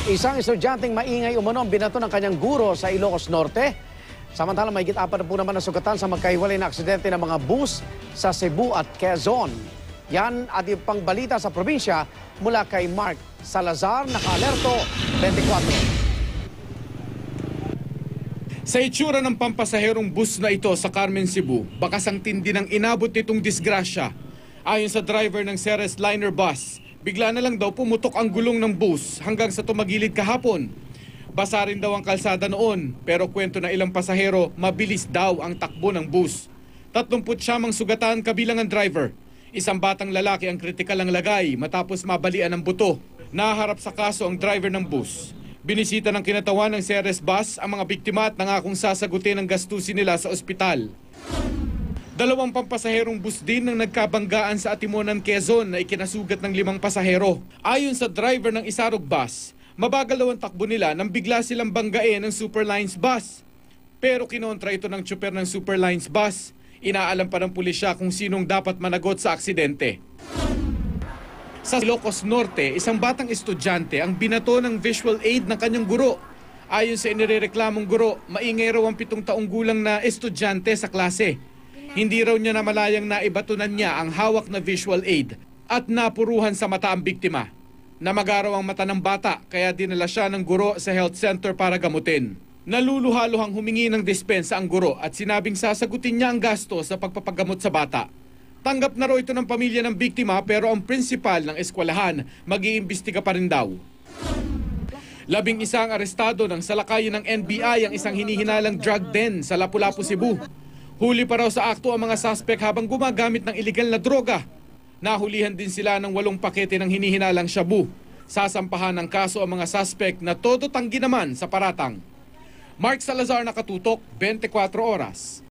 Isang estudyanteng maingay umano ang binato ng kanyang guro sa Ilocos Norte. Samantalang mahigit 4 po naman nasugatan sa magkahiwalay na aksidente ng mga bus sa Cebu at Quezon. Yan at yung pang balita sa probinsya mula kay Mark Salazar, naka-alerto 24. Sa itsura ng pampasaherong bus na ito sa Carmen, Cebu, bakas ang tindi ng inabot nitong disgrasya. Ayon sa driver ng Ceres Liner Bus, bigla na lang daw pumutok ang gulong ng bus hanggang sa tumagilid kahapon. Basa rin daw ang kalsada noon, pero kwento ng ilang pasahero, mabilis daw ang takbo ng bus. 39 sugatan kabilang ang driver. Isang batang lalaki ang kritikal ang lagay matapos mabalian ng buto. Naharap sa kaso ang driver ng bus. Binisita ng kinatawan ng Ceres Bus ang mga biktima at nangakong sasagutin ang gastusin nila sa ospital. 2 pampasaherong bus din ang nagkabanggaan sa Atimonan, Quezon na ikinasugat ng 5 pasahero. Ayon sa driver ng Isarog Bus, mabagal daw ang takbo nila nang bigla silang banggain ng Superlines Bus. Pero kinontra ito ng tsuper ng Superlines Bus. Inaalam pa ng pulisya kung sinong dapat managot sa aksidente. Sa Ilocos Norte, isang batang estudyante ang binato ng visual aid ng kanyang guro. Ayon sa inirereklamong guro, maingay raw ang 7 taong gulang na estudyante sa klase. Hindi raw niya namalayang naibatunan niya ang hawak na visual aid at napuruhan sa mata ang biktima. Namagaraw ang mata ng bata kaya dinala siya ng guro sa health center para gamutin. Naluluhaluhang humingi ng dispensa ang guro at sinabing sasagutin niya ang gasto sa pagpapagamot sa bata. Tanggap na raw ito ng pamilya ng biktima pero ang prinsipal ng eskwelahan mag-iimbestiga pa rin daw. 11 ang arestado ng salakayin ng NBI ang isang hinihinalang drug den sa Lapu-Lapu, Cebu. Huli pa raw sa akto ang mga suspect habang gumagamit ng iligal na droga. Nahulihan din sila ng 8 pakete ng hinihinalang shabu. Sasampahan ng kaso ang mga suspect na todo tanggi naman sa paratang. Mark Salazar, nakatutok, 24 oras.